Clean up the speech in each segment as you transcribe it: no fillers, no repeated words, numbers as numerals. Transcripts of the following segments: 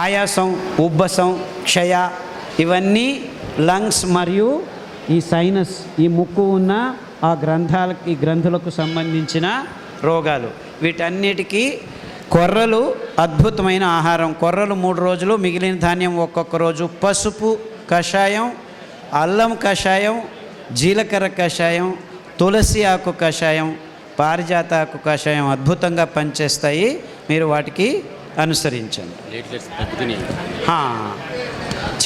ఆయాసం, ఉబ్బసం, క్షయ ఇవన్నీ లంగ్స్ మరియు ఈ సైనస్, ఈ ముక్కు ఉన్న ఆ గ్రంథులకు సంబంధించిన రోగాలు. వీటన్నిటికీ కొర్రలు అద్భుతమైన ఆహారం. కొర్రలు 3 రోజులు, మిగిలిన ధాన్యం ఒక్కొక్క రోజు. పసుపు కషాయం, అల్లం కషాయం, జీలకర్ర కషాయం, తులసి ఆకు కషాయం, పారిజాత ఆకు కషాయం అద్భుతంగా పనిచేస్తాయి. మీరు వాటికి అనుసరించండి.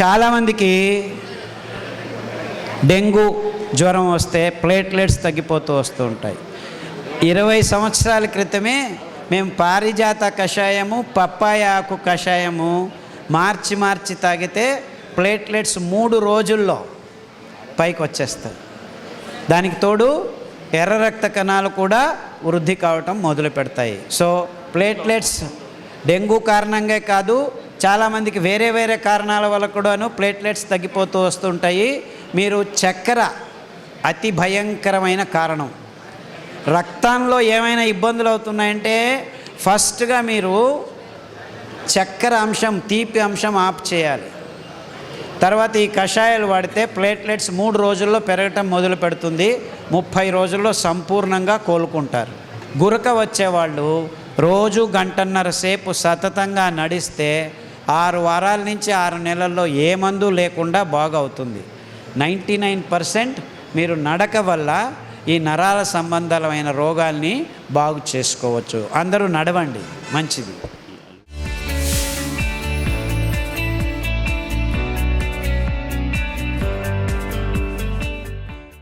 చాలామందికి డెంగ్యూ జ్వరం వస్తే ప్లేట్లెట్స్ తగ్గిపోతూ వస్తూ ఉంటాయి. 20 సంవత్సరాల క్రితమే మేము పారిజాత కషాయము, పప్పాయ ఆకు కషాయము మార్చి తాగితే ప్లేట్లెట్స్ 3 రోజుల్లో పైకి వచ్చేస్తాయి. దానికి తోడు ఎర్ర రక్త కణాలు కూడా వృద్ధి కావటం మొదలు పెడతాయి. సో ప్లేట్లెట్స్ డెంగ్యూ కారణంగా కాదు, చాలామందికి వేరే కారణాల వల్ల కూడాను ప్లేట్లెట్స్ తగ్గిపోతూ వస్తుంటాయి. మీరు చక్కెర అతి భయంకరమైన కారణం. రక్తంలో ఏమైనా ఇబ్బందులు అవుతున్నాయంటే ఫస్ట్గా మీరు చక్కెర అంశం, తీపి అంశం ఆఫ్ చేయాలి. తర్వాత ఈ కషాయాలు వాడితే ప్లేట్లెట్స్ 3 రోజుల్లో పెరగటం మొదలు పెడుతుంది. 30 రోజుల్లో సంపూర్ణంగా కోలుకుంటారు. గురక వచ్చేవాళ్ళు రోజు 1.5 గంటల సేపు సతతంగా నడిస్తే 6 వారాల నుంచి 6 నెలల్లో ఏ మందు లేకుండా బాగవుతుంది. 99% మీరు నడక వల్ల ఈ నరాల సంబంధమైన రోగాల్ని బాగు చేసుకోవచ్చు. అందరూ నడవండి, మంచిది.